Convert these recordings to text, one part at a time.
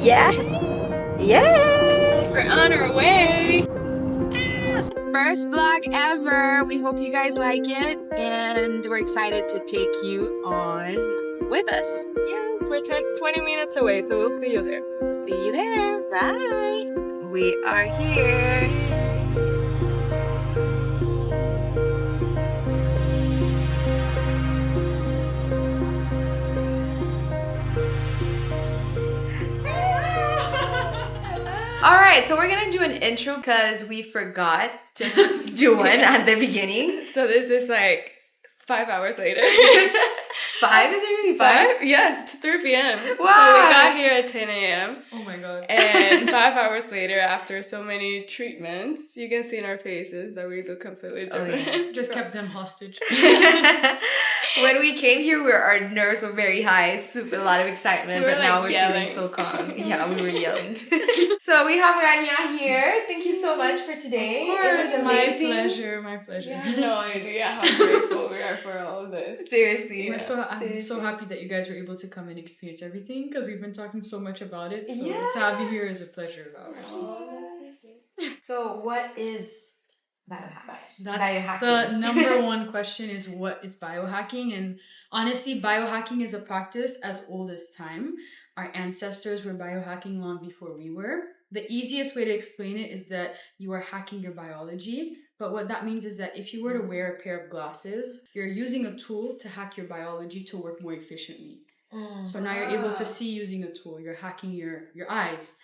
Yeah. Yeah. We're on our way. First vlog ever. We hope you guys like it, and we're excited to take you on with us. Yes, we're 20 minutes away, so we'll see you there. See you there. Bye. We are here. All right, so we're gonna do an intro because we forgot to do one at the beginning. So this is like 5 hours later. 5? Is it really 5? Yeah, it's 3 p.m. Wow. So we got here at 10 a.m. Oh my god. And 5 hours later, after so many treatments, you can see in our faces that we look completely different. Oh, yeah. Just kept them hostage. When we came here, our nerves were very high, a lot of excitement, We were, but now like, we're yelling. feeling so calm. Yeah, we were yelling. So we have Rania here. Thank you so much for today. It was amazing. My pleasure. You have no idea how grateful we are for all of this. Seriously. I'm so happy that you guys were able to come and experience everything because we've been talking so much about it. So Yeah. to have you here is a pleasure of ours. So what is biohacking? That's Biohacking. the number one question is what is biohacking? And honestly, biohacking is a practice as old as time. Our ancestors were biohacking long before we were. The easiest way to explain it is that you are hacking your biology. But what that means is that if you were to wear a pair of glasses, you're using a tool to hack your biology to work more efficiently. So now you're able to see using a tool. You're hacking your eyes.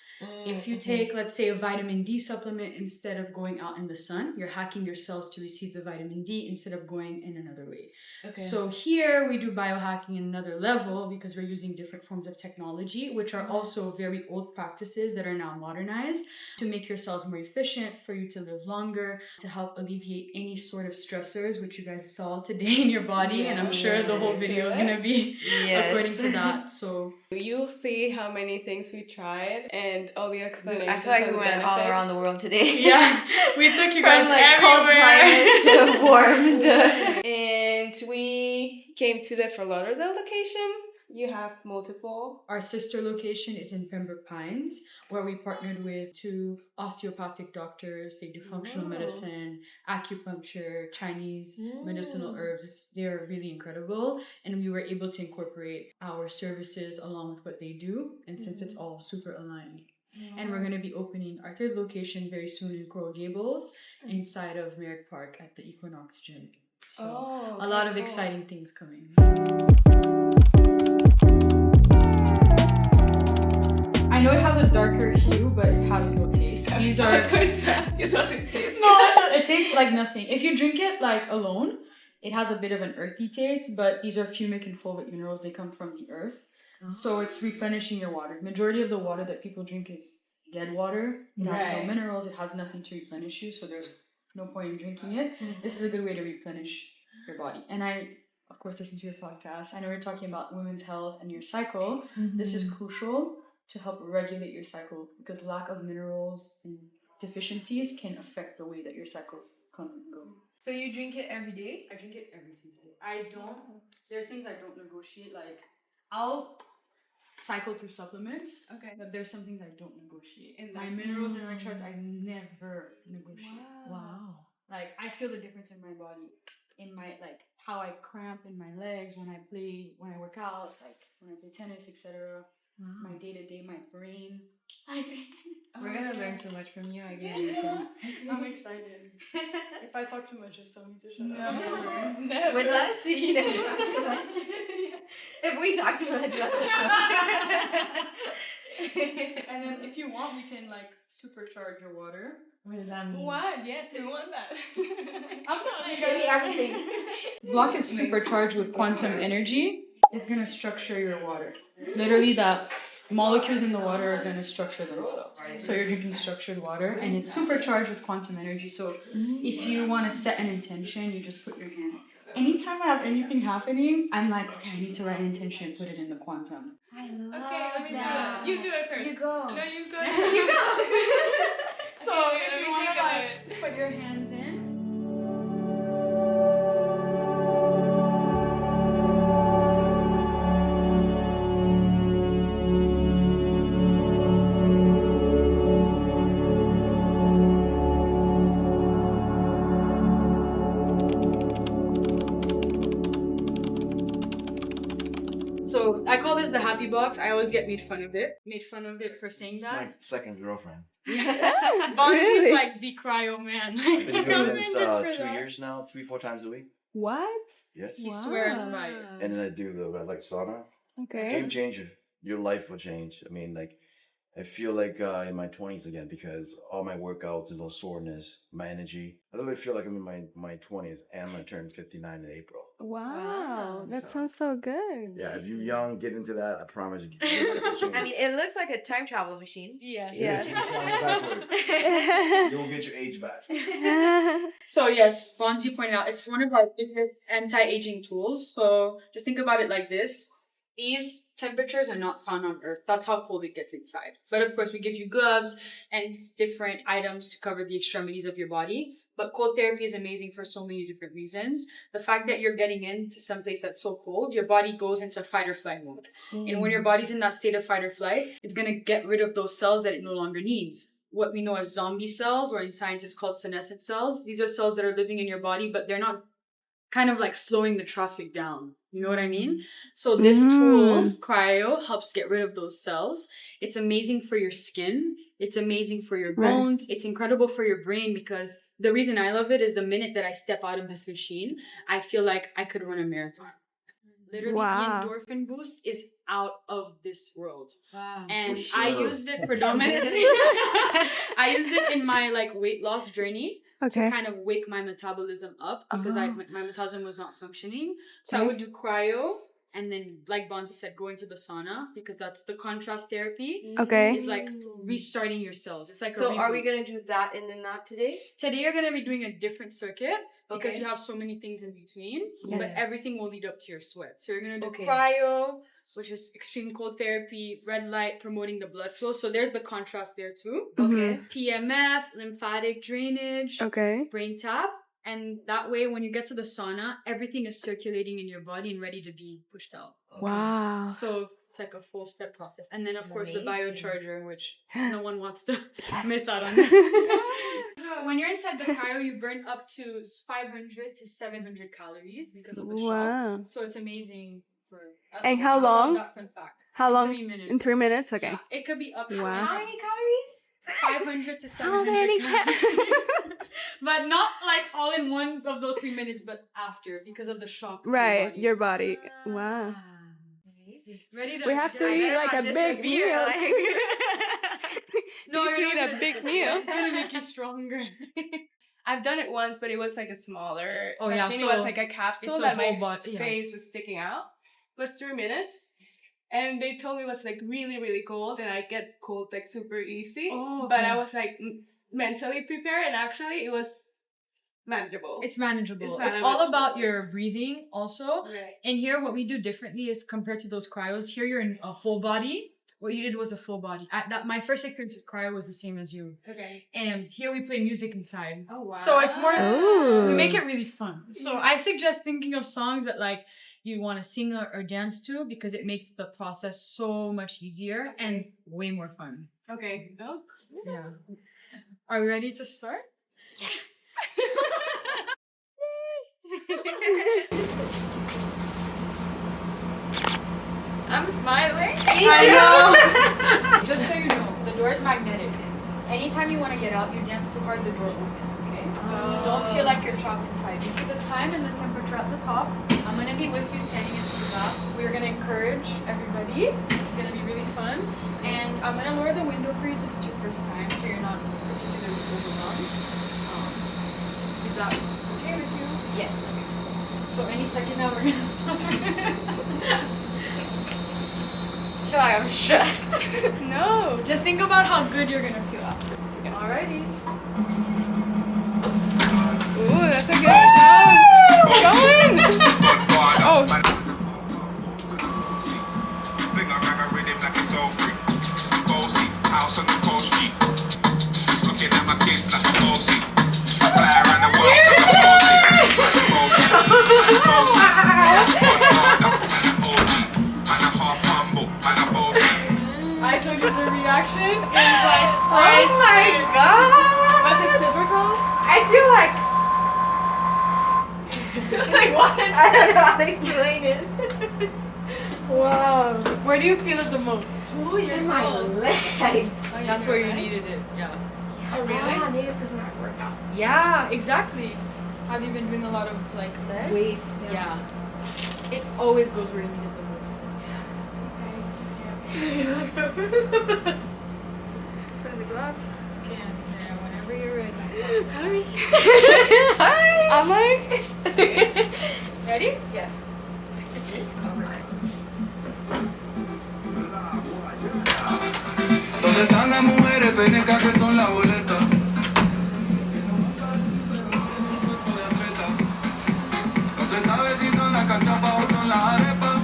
If you take, let's say, a vitamin D supplement instead of going out in the sun, you're hacking your cells to receive the vitamin D instead of going in another way. Okay. So here we do biohacking in another level because we're using different forms of technology, which are also very old practices that are now modernized to make your cells more efficient, for you to live longer, to help alleviate any sort of stressors, which you guys saw today in your body. And I'm sure the whole video is going to be according to that. So You'll see how many things we tried and all the explanations. I feel like we went all around the world today. yeah, we took you guys From like cold everywhere. climate to warm to... And we came to the Fort Lauderdale location. You have multiple. Our sister location is in Pembroke Pines, where we partnered with 2 osteopathic doctors. They do functional medicine, acupuncture, Chinese medicinal herbs. They're really incredible. And we were able to incorporate our services along with what they do. And since it's all super aligned. And we're going to be opening our 3rd location very soon in Coral Gables, inside of Merrick Park at the Equinox Gym. So a lot of exciting things coming. I know it has a darker hue, but it has no taste. These are... I was going to ask, it doesn't taste No, it tastes like nothing. If you drink it like alone, it has a bit of an earthy taste, but these are fumic and fulvic minerals. They come from the earth. So it's replenishing your water. Majority of the water that people drink is dead water. It has no minerals. It has nothing to replenish you, so there's no point in drinking it. This is a good way to replenish your body. And I, of course, listen to your podcast. I know we're talking about women's health and your cycle. This is crucial to help regulate your cycle because lack of minerals and deficiencies can affect the way that your cycles come and go. So you drink it every day? I drink it every single day. I don't, there's things I don't negotiate, like I'll cycle through supplements, but there's some things I don't negotiate. And my minerals and electrolytes, I never negotiate. Wow. Like I feel the difference in my body, in my like how I cramp in my legs when I work out, like when I play tennis, etc. My day to day, my brain. We're gonna learn so much from you, I guess. I'm excited. If I talk too much, just tell me to shut up. Never. With us, you never talk too much. If we talk too much, And then if you want, we can like supercharge your water. What does that mean? What? Yes, we want that. I'm telling Give me everything. The block is supercharged with quantum energy. It's gonna structure your water. Literally, the molecules in the water are gonna structure themselves. So you're drinking structured water, and it's supercharged with quantum energy. So if you want to set an intention, you just put your hand. Anytime I have anything happening, I'm like, okay, I need to write an intention and put it in the quantum. I love Okay, let me that. do it. You do it first. You go. No, you go. You go. So Okay, if let you me want think to about like it. put your hands in. the happy box. I always get made fun of it for saying It's that. my second girlfriend. Bonzi's like the cryo man. I've been doing this for 2 that. years now, 3-4 times a week. What? Yes. He swears by it. And then I do the red light sauna. Okay. Game changer. Your life will change. I mean, like, I feel like in my 20s again because all my workouts and no soreness, my energy. I literally feel like I'm in my 20s and I'm going to turn 59 in April. Wow. That So- sounds so good. Yeah, if you're young, get into that. I promise you. Your life will change. I mean, it looks like a time travel machine. Yes. Yes. You'll get your age back. So yes, Bonzi pointed out it's one of our biggest anti-aging tools. So just think about it like this. These temperatures are not found on Earth. That's how cold it gets inside. But of course, we give you gloves and different items to cover the extremities of your body. But cold therapy is amazing for so many different reasons. The fact that you're getting into someplace that's so cold, your body goes into fight or flight mode. And when your body's in that state of fight or flight, it's going to get rid of those cells that it no longer needs. What we know as zombie cells, or in science is called senescent cells. These are cells that are living in your body, but they're not kind of like slowing the traffic down. You know what I mean? So this tool, cryo, helps get rid of those cells. It's amazing for your skin. It's amazing for your bones. Right. It's incredible for your brain because the reason I love it is the minute that I step out of this machine, I feel like I could run a marathon. Literally, the endorphin boost is out of this world. Wow. And sure. I used it predominantly. I used it in my like weight loss journey. To kind of wake my metabolism up because my metabolism was not functioning. So I would do cryo and then, like Bonzi said, go into the sauna because that's the contrast therapy. It's like restarting your cells. It's like so are we going to do that and then that today? Today you're going to be doing a different circuit because you have so many things in between. Yes. But everything will lead up to your sweat. So you're going to do cryo, which is extreme cold therapy, red light promoting the blood flow. So there's the contrast there too. PEMF, lymphatic drainage, BrainTap. And that way, when you get to the sauna, everything is circulating in your body and ready to be pushed out. Wow. So it's like a full step process. And then, of course, the Biocharger, which no one wants to miss out on. When you're inside the cryo, you burn up to 500 to 700 calories because of the shock. So it's amazing. And how long? That fun fact. How long? 3 minutes. In 3 minutes? Okay. Yeah, it could be up to how many calories? 500 to 700 calories. But not like all in one of those 3 minutes, but after because of the shock. To your body. Wow. Amazing. Ready to? We have to eat like a big meal. No, you eat a big meal. It's gonna make you stronger. I've done it once, but it was like a smaller. Oh yeah, so it was like a capsule that my face face was sticking out. It was 3 minutes, and they told me it was like really, really cold, and I get cold like super easy. But I was like mentally prepared, and actually it was manageable. It's manageable. It's all about your breathing also. Right. And here, what we do differently is compared to those cryos. Here, you're in a full body. What you did was a full body. My first experience with cryo was the same as you. Okay. And here we play music inside. Oh wow. So it's more. We make it really fun. So I suggest thinking of songs that like you want to sing or dance to because it makes the process so much easier and way more fun. Okay. Oh. Yeah. Are we ready to start? Yes. I'm smiling. I know. Just so you know, the door is magnetic. Anytime you want to get out, you dance too hard, the door opens, okay? Don't feel like you're trapped inside. You see the time and the temperature at the top. I'm going to be with you standing into the glass. We're going to encourage everybody. It's going to be really fun. And I'm going to lower the window for you since it's your first time, so you're not particularly overwhelmed. Is that okay with you? Yes. So any second now, we're going to start. I feel like I'm stressed. No, just think about how good you're gonna feel after. Alrighty. Ooh, that's a good sound. Going. Oh. House on the coast G. Just looking at my kids like a bossy. I fly around the world like a bossy. I told you the reaction is like, oh my god! Was it typical? I feel like. Like what? I don't know how to explain it. Wow. Where do you feel it the most? Ooh, you're in my legs. That's where you needed it. Yeah. Oh, really? Yeah, maybe it's because of my workout. Yeah, exactly. Have you been doing a lot of like legs? Weights. Yeah. It always goes where you need it the most. Put in the gloves. Okay, Aventura, whenever you're ready. Hi. Am I? Ready? Yeah. ¿Dónde están las mujeres penecas que son la boleta? No se sabe si son las cachapas o son las arepas.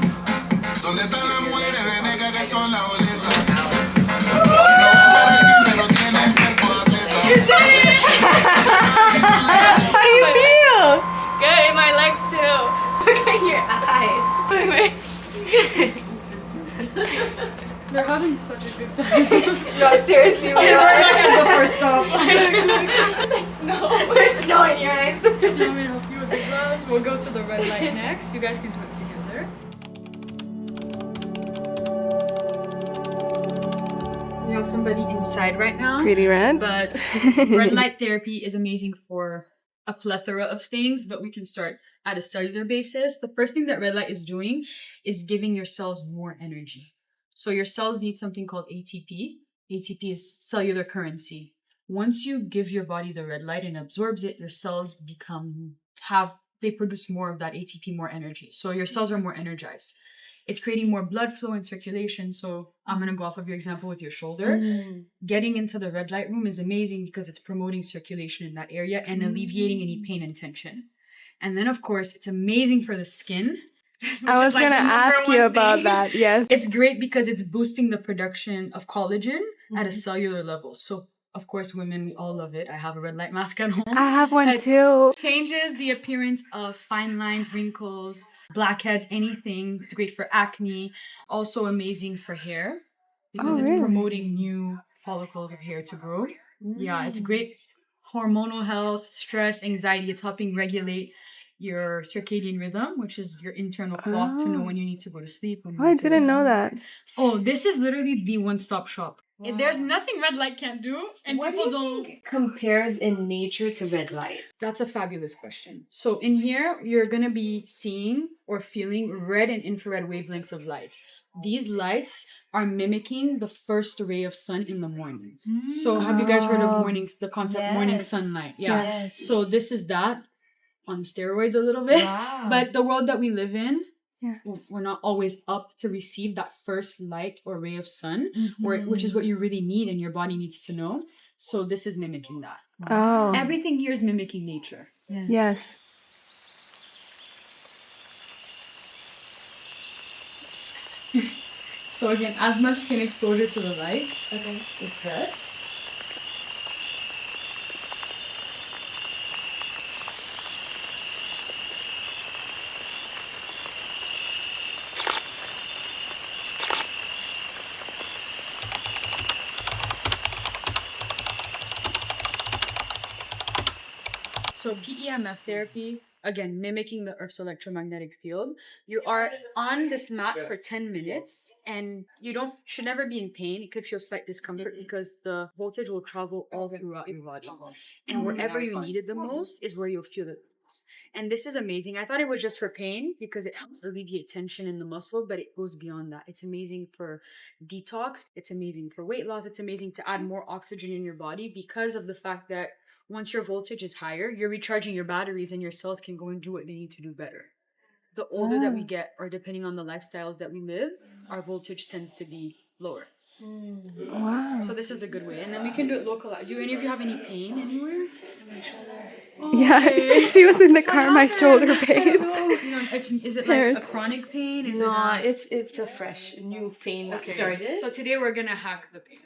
¿Dónde están las mujeres penecas que son la boleta? Pero tienen cuerpo de atleta. How do you feel? Good, in my legs too. Look at your eyes. They're having such a good time. No, seriously, We're we're like at the first stop. There's snow in your eyes. Let me help you with the gloves. We'll go to the red light next. You guys can do it together. We have somebody inside right now. Pretty red. But red light therapy is amazing for a plethora of things, but we can start at a cellular basis. The first thing that red light is doing is giving your cells more energy. So your cells need something called ATP. ATP is cellular currency. Once you give your body the red light and absorbs it, your cells they produce more of that ATP, more energy. So your cells are more energized. It's creating more blood flow and circulation. So I'm going to go off of your example with your shoulder. Getting into the red light room is amazing because it's promoting circulation in that area and alleviating any pain and tension. And then, of course, it's amazing for the skin. I was going to ask you about that. Yes. It's great because it's boosting the production of collagen at a cellular level. So, of course, women, we all love it. I have a red light mask at home. I have one It too. changes the appearance of fine lines, wrinkles, blackheads, anything. It's great for acne. Also amazing for hair because it's promoting new follicles of hair to grow. Yeah, it's great. Hormonal health, stress, anxiety. It's helping regulate your circadian rhythm, which is your internal clock to know when you need to go to sleep. Oh, I didn't know that. Oh, this is literally the one-stop shop. There's nothing red light can't do, and What people do you don't. think compares in nature to red light? That's a fabulous question. So in here, you're gonna be seeing or feeling red and infrared wavelengths of light. These lights are mimicking the first ray of sun in the morning. So have you guys heard of the concept morning sunlight? Yeah. Yes. So this is that on steroids a little bit. Wow. But the world that we live in, Yeah. we're not always up to receive that first light or ray of sun, which is what you really need and your body needs to know. So this is mimicking that. Oh. Everything here is mimicking nature. Yes. So again, as much skin exposure to the light is best. So PEMF therapy, again, mimicking the Earth's electromagnetic field. You are on this mat for 10 minutes and you should never be in pain. It could feel slight discomfort because the voltage will travel all throughout your body. And wherever you need it the most is where you'll feel it the most. And this is amazing. I thought it was just for pain because it helps alleviate tension in the muscle, but it goes beyond that. It's amazing for detox. It's amazing for weight loss. It's amazing to add more oxygen in your body because of the fact that once your voltage is higher, you're recharging your batteries and your cells can go and do what they need to do better. The older that we get, or depending on the lifestyles that we live, our voltage tends to be lower. Wow. So this is a good way. And then we can do it localized. Do any of you have any pain anywhere? Yeah, she was in the car. My shoulder pains. Is it like a Hurts. chronic pain? Is No, it it's a fresh new pain that started. So today we're going to hack the pain.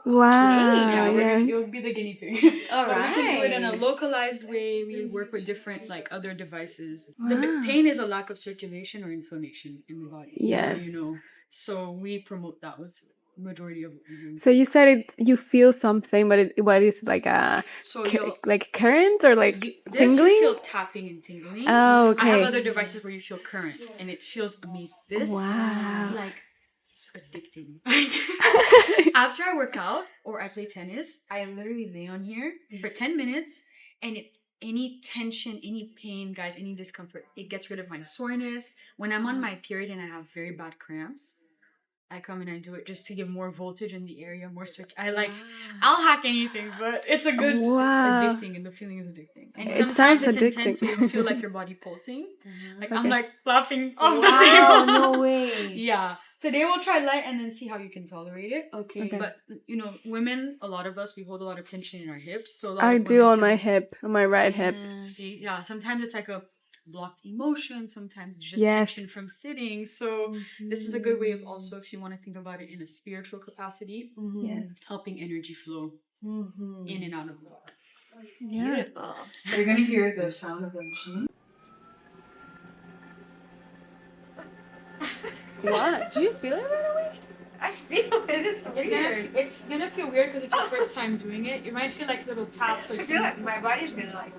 Wow. You'll Yes. be the guinea pig. All But we can do it in a right. localized way. We work with different other devices. The pain is a lack of circulation or inflammation in the body. Yes. So you know. So we promote that with majority of what we do. So you said you feel something, but what is it, like a So you'll like current or like this tingling? you feel tapping and tingling. Oh, I have okay. other devices where you feel current, and it feels amazing. This, Wow. like, it's addicting. After I work out or I play tennis, I literally lay on here for 10 minutes, and any tension, any pain, guys, any discomfort, it gets rid of my soreness. When I'm on my period and I have very bad cramps, I come and I do it just to give more voltage in the area, more I'll hack anything, but it's a good, Wow. it's addicting, and the feeling is addicting. And It sometimes sounds it's intense, so addicting. you feel like your body pulsing. Like I'm Okay. like flapping off the Wow, table. no way. Yeah. Today we'll try light and then see how you can tolerate it. Okay. But you know, women, a lot of us, we hold a lot of tension in our hips. So a lot I of do women on my can- hip, on my right hip. See, yeah, sometimes it's like a blocked emotion, sometimes it's just Yes. tension from sitting. So this is a good way of also, if you want to think about it in a spiritual capacity, Yes. helping energy flow in and out of the body. Yeah. Beautiful. You're gonna hear the sound of the machine. What? Do you feel it right away? I feel it. It's weird. It's gonna feel weird because it's your first time doing it. You might feel like little taps. I feel like my body's gonna like.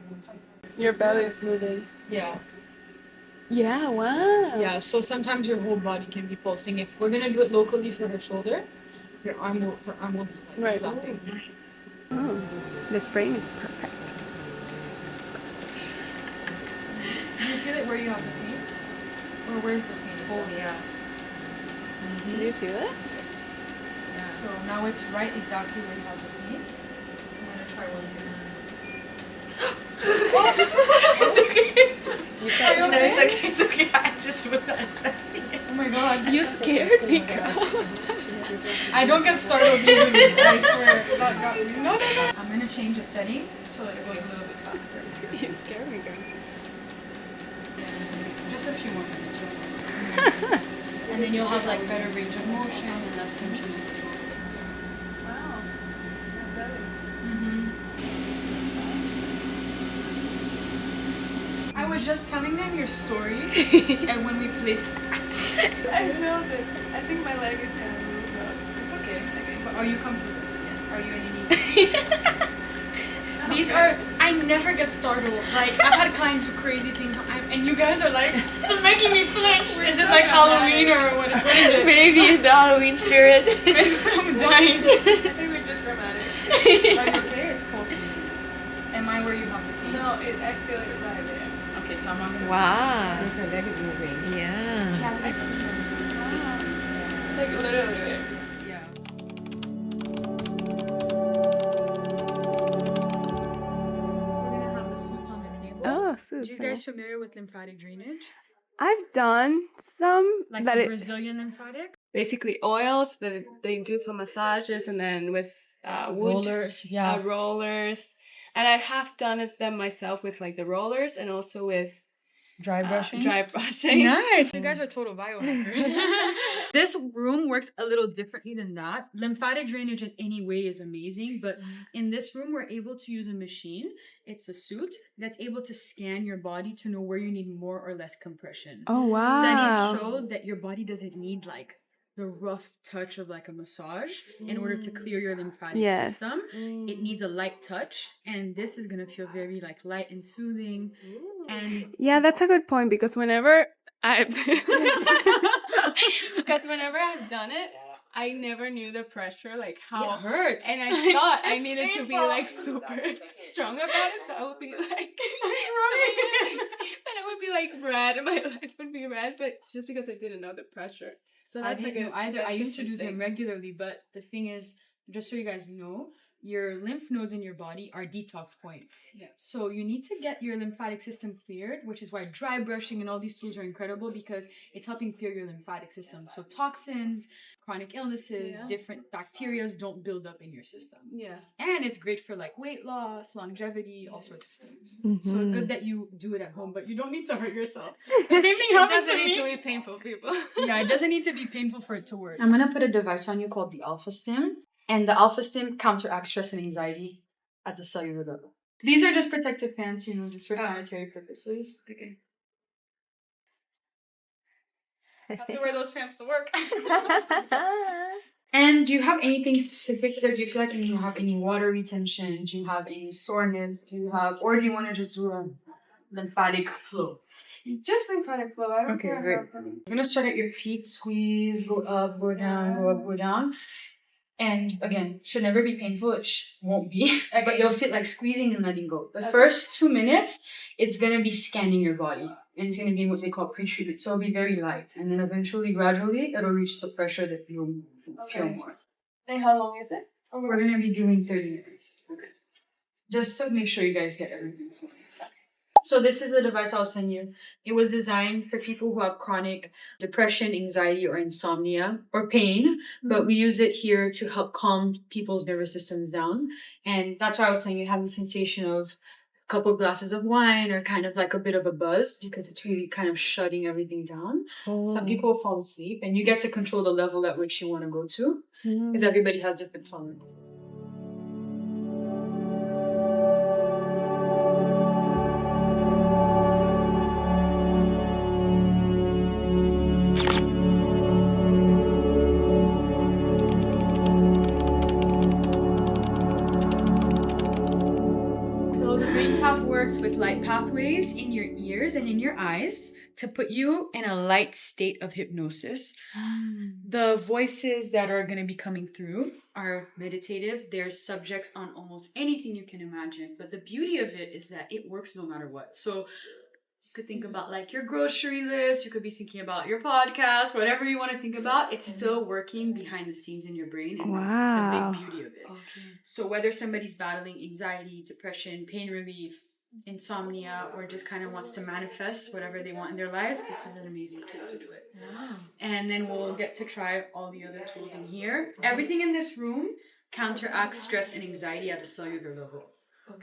Your belly is moving. Yeah. Yeah, wow. Yeah, so sometimes your whole body can be pulsing. If we're gonna do it locally for her shoulder, her arm will be like Right. flapping. Oh, the frame is perfect. Do you feel it where you have the pain? Or where's the pain? Oh yeah. Do you feel it? So now it's right exactly where you have the pain. I'm gonna try one here. It's okay. You felt No, it's okay. It's okay. I just was not accepting it. Oh my god. You scared me, girl. I don't get startled easily, I swear. No. I'm gonna change the setting so that it goes a little bit faster. You scared me, girl. Just a few more minutes. Right? And then you'll have like better range of motion and less tension in your shoulder. Wow. I was just telling them your story, and when we placed, I felt it. I think my leg is gonna move up. it's okay. But are you comfortable? Yeah. Are you in any? These are. I never get startled. Like I've had clients do crazy things, and you guys are like, it's making me flinch. Is it like Halloween or what is it? Maybe the Halloween spirit. I'm dying. I think we're just dramatic. Are you okay? It's close to me. Am I where you have the pain? No, I feel it right there. Okay, so I'm not gonna. Wow. Her leg is moving. Yeah. It's like literally there. Yeah. We're gonna have the suits on the table. Oh, Are you guys familiar with lymphatic drainage? I've done some, Like but a it, Brazilian lymphatic? Basically oils, then they do some massages, and then with wood rollers. And I have done it them myself with like the rollers and also with Dry brushing? Dry brushing. Nice. You guys are total biohackers. This room works a little differently than that. Lymphatic drainage in any way is amazing, but in this room, we're able to use a machine. It's a suit that's able to scan your body to know where you need more or less compression. oh wow. Studies show that your body doesn't need like the rough touch of like a massage in order to clear your lymphatic Yes. system. It needs a light touch, and this is gonna feel very like light and soothing. And Yeah, that's a good point because whenever I've done it, I never knew the pressure, like how it hurts. And I thought I It's needed to be painful. like super strong about it, so I would be like, then it would be like red, and my leg would be red, but just because I didn't know the pressure. So I that's like didn't know either. I that's used to do them interesting. regularly, but the thing is, just so you guys know, your lymph nodes in your body are detox points. Yeah. So you need to get your lymphatic system cleared, which is why dry brushing and all these tools are incredible because it's helping clear your lymphatic system. So toxins, chronic illnesses, different bacteria don't build up in your system. Yeah. And it's great for like weight loss, longevity, all sorts of things. So good that you do it at home, but you don't need to hurt yourself. The same thing It happens doesn't to need me. to be painful, people. Yeah, it doesn't need to be painful for it to work. I'm gonna put a device on you called the Alpha Stim, and the Alpha Stim counteracts stress and anxiety at the cellular level. These are just protective pants, you know, just for sanitary purposes. Okay. Have to wear those pants to work. And do you have anything specific? Do you feel like you have any water retention? Do you have any soreness? Or do you want to just do a lymphatic flow? Just lymphatic flow. I don't Okay, care. great. About I'm gonna start at your feet, squeeze, go up, go down, go up, go down. And again, should never be painful. It won't be, but you'll feel like squeezing and letting go. The first 2 minutes, it's gonna be scanning your body, and it's gonna be what they call pre-treatment. So it'll be very light, and then eventually, gradually, it'll reach the pressure that you'll feel more. And how long is it? We're gonna be doing 30 minutes. Okay. Just to make sure you guys get everything. So this is a device I'll send you. It was designed for people who have chronic depression, anxiety, or insomnia, or pain, but we use it here to help calm people's nervous systems down. And that's why I was saying you have the sensation of a couple of glasses of wine or kind of like a bit of a buzz, because it's really kind of shutting everything down. Some people fall asleep, and you get to control the level at which you want to go to, because everybody has different tolerances. With light pathways in your ears and in your eyes to put you in a light state of hypnosis. The voices that are going to be coming through are meditative. They're subjects on almost anything you can imagine. But the beauty of it is that it works no matter what. So you could think about like your grocery list. You could be thinking about your podcast, whatever you want to think about. It's still working behind the scenes in your brain. And that's the big beauty of it. So whether somebody's battling anxiety, depression, pain relief, insomnia, or just kind of wants to manifest whatever they want in their lives, this is an amazing tool to do it. And then we'll get to try all the other tools in here. Everything in this room counteracts stress and anxiety at a cellular level.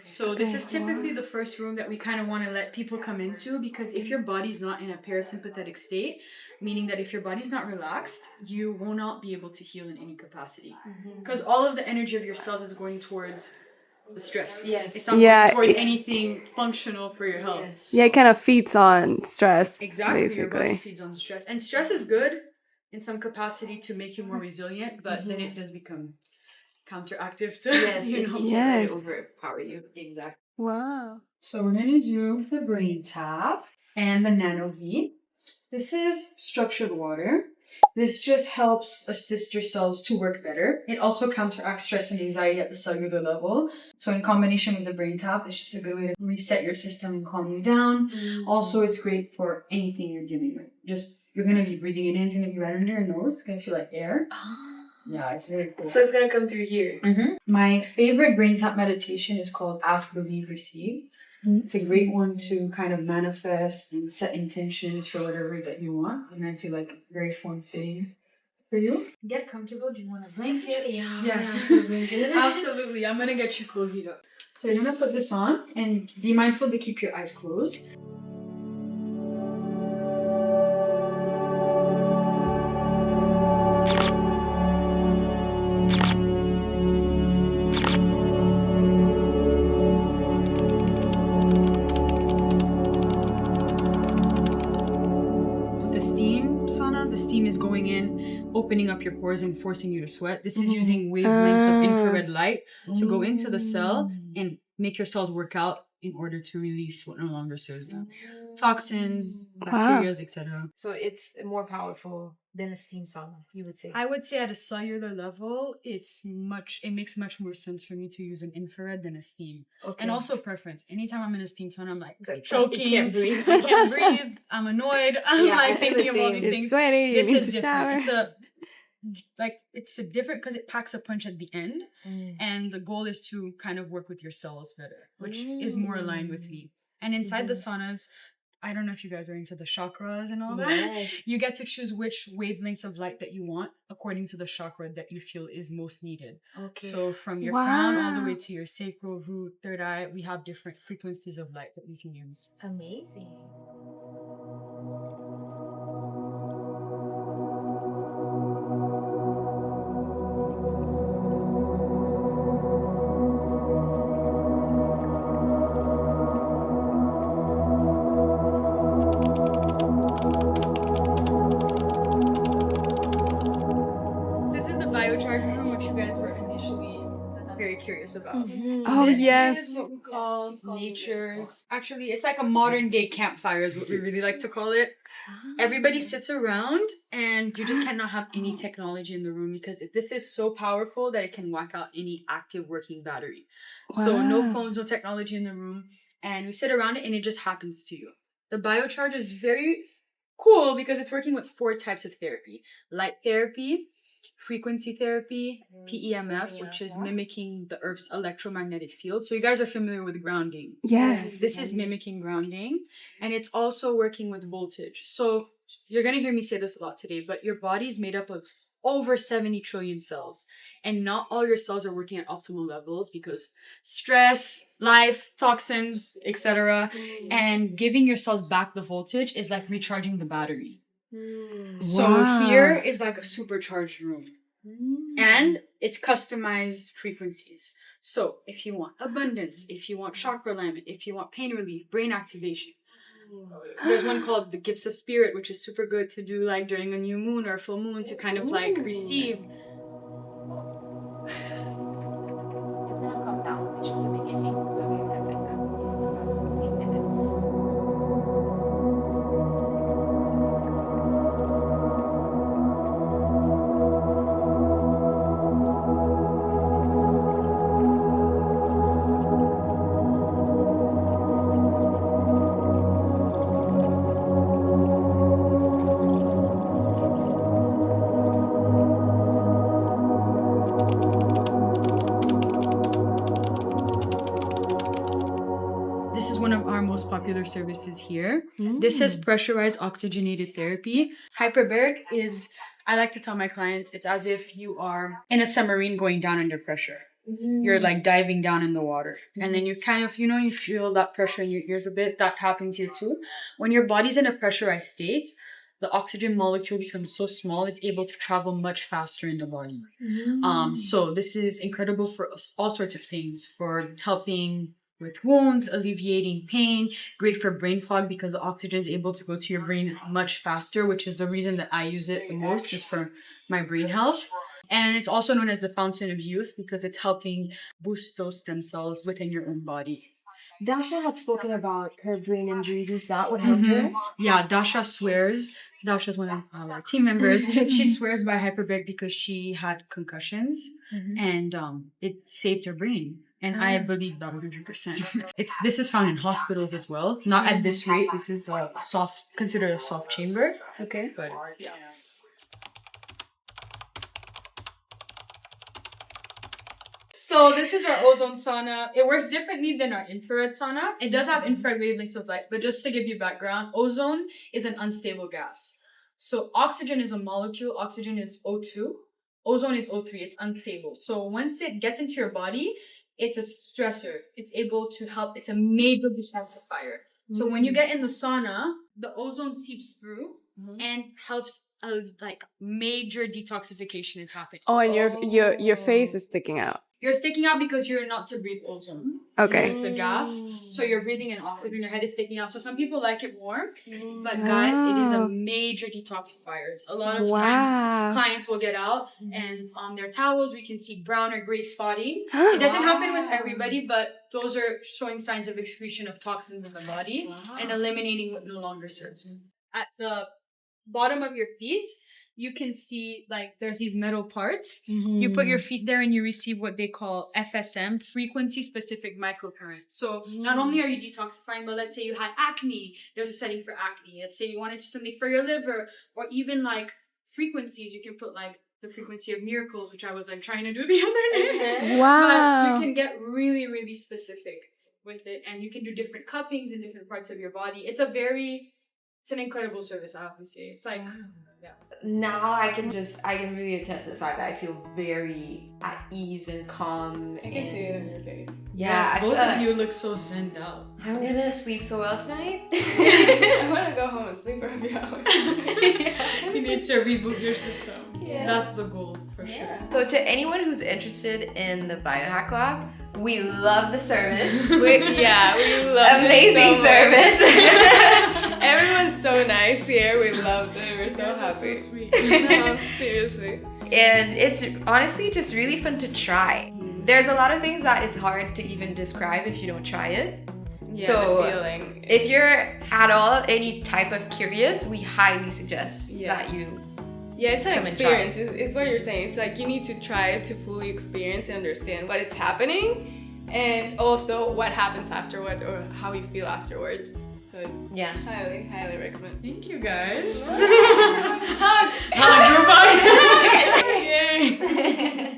So this is typically the first room that we kind of want to let people come into, because if your body's not in a parasympathetic state, meaning that if your body's not relaxed, you will not be able to heal in any capacity, because all of the energy of your cells is going towards the stress. It's not going towards anything functional for your health. Yeah, it kind of feeds on stress. Exactly, basically. your body feeds on stress. And stress is good in some capacity to make you more resilient, but then it does become counteractive to overpower you. Exactly. Wow. So we're going to do the BrainTap and the Nano V. This is structured water. This just helps assist your cells to work better. It also counteracts stress and anxiety at the cellular level. So in combination with the BrainTap, it's just a good way to reset your system and calm you down. Also, it's great for anything you're dealing with. You're going to be breathing it in. It's going to be right under your nose. It's going to feel like air. Yeah, it's very cool. So it's going to come through here. My favorite BrainTap meditation is called Ask, Believe, Receive. It's a great one to kind of manifest and set intentions for whatever that you want. And I feel like very form-fitting for you. Get comfortable. Do you want a blanket? Yes. Absolutely. I'm going to get you cozied up. So you're going to put this on and be mindful to keep your eyes closed. Opening up your pores and forcing you to sweat. This is using wavelengths of infrared light to go into the cell and make your cells work out in order to release what no longer serves them. Toxins, bacteria, etc. So it's more powerful than a steam sauna, you would say? I would say at a cellular level, it makes much more sense for me to use an infrared than a steam. And also preference. Anytime I'm in a steam sauna, I'm like choking. You can't breathe. I can't breathe. I'm annoyed. I'm thinking of all these things. It's sweaty. This you is need to different. shower. It's a different because it packs a punch at the end, and the goal is to kind of work with your cells better, which is more aligned with me. And inside the saunas, I don't know if you guys are into the chakras and all that. You get to choose which wavelengths of light that you want according to the chakra that you feel is most needed. So from your crown all the way to your sacral, root, third eye, we have different frequencies of light that you can use. Amazing. guys were initially very curious about. Oh, This yes. is what we call nature's. Actually, it's like a modern day campfire, is what we really like to call it. Everybody sits around, and you just cannot have any technology in the room because this is so powerful that it can whack out any active working battery. So no Wow. phones, no technology in the room, and we sit around it, and it just happens to you. The Biocharger is very cool because it's working with 4 types of therapy: light therapy, frequency therapy, PEMF, which is mimicking the Earth's electromagnetic field. So you guys are familiar with grounding. Yes. This is mimicking grounding, and it's also working with voltage. So you're going to hear me say this a lot today, but your body is made up of over 70 trillion cells, and not all your cells are working at optimal levels because stress, life, toxins, etc. And giving your cells back the voltage is like recharging the battery. So Wow. here is like a supercharged room. And it's customized frequencies. So if you want abundance, if you want chakra alignment, if you want pain relief, brain activation. There's one called the Gifts of Spirit, which is super good to do like during a new moon or a full moon to kind of like receive. This is one of our most popular services here. This is pressurized oxygenated therapy. Hyperbaric is, I like to tell my clients, it's as if you are in a submarine going down under pressure. You're like diving down in the water. And then you kind of, you feel that pressure in your ears a bit. That happens here too. When your body's in a pressurized state, the oxygen molecule becomes so small, it's able to travel much faster in the body. So this is incredible for all sorts of things, for helping with wounds, alleviating pain, great for brain fog because the oxygen is able to go to your brain much faster, which is the reason that I use it the most, is for my brain health. And it's also known as the fountain of youth because it's helping boost those stem cells within your own body. Dasha had spoken about her brain injuries. Is that what helped her? Yeah, Dasha swears. Dasha's one of our team members. She swears by Hyperbaric because she had concussions and it saved her brain. And I believe that 100%. This is found in hospitals as well. Not at this rate. This is considered a soft chamber. Okay. But yeah. So this is our ozone sauna. It works differently than our infrared sauna. It does have infrared wavelengths of light, but just to give you background, ozone is an unstable gas. So oxygen is a molecule. Oxygen is O2. Ozone is O3. It's unstable. So once it gets into your body, it's a stressor. It's able to help. It's a major detoxifier. So when you get in the sauna, the ozone seeps through and helps. Major detoxification is happening. Oh, and your face is sticking out. You're sticking out because you're not to breathe ozone. Okay. It's a gas. So you're breathing in oxygen, your head is sticking out. So some people like it more. But guys, it is a major detoxifier. A lot of times clients will get out and on their towels we can see brown or gray spotting. It doesn't happen with everybody, but those are showing signs of excretion of toxins in the body and eliminating what no longer serves. At the bottom of your feet, you can see there's these metal parts. You put your feet there and you receive what they call FSM, frequency specific microcurrent. So not only are you detoxifying, but let's say you had acne, there's a setting for acne. Let's say you wanted to do something for your liver, or even frequencies, you can put the frequency of miracles, which I was trying to do the other day. Wow. But you can get really, really specific with it, and you can do different cuppings in different parts of your body. It's an incredible service, I have to say. It's yeah. Now I can really attest to the fact that I feel very at ease and calm. I can see it in your face. Yes, both of you look so zenned out. I'm gonna sleep so well tonight. I want to go home and sleep for a few hours. You need to reboot your system. Yeah. That's the goal, for sure. So to anyone who's interested in the Biohack Lab, we love the service. We love amazing it so service. Everyone's so nice here. We loved it. We're so happy. So sweet. No, seriously. And it's honestly just really fun to try. There's a lot of things that it's hard to even describe if you don't try it. Yeah, So the feeling. if you're at all any type of curious, we highly suggest that you it's an come and experience. It's what you're saying. It's like you need to try it to fully experience and understand what is happening, and also what happens afterward or how you feel afterwards. So highly recommend. Thank you guys. Hug. Hug. Yay.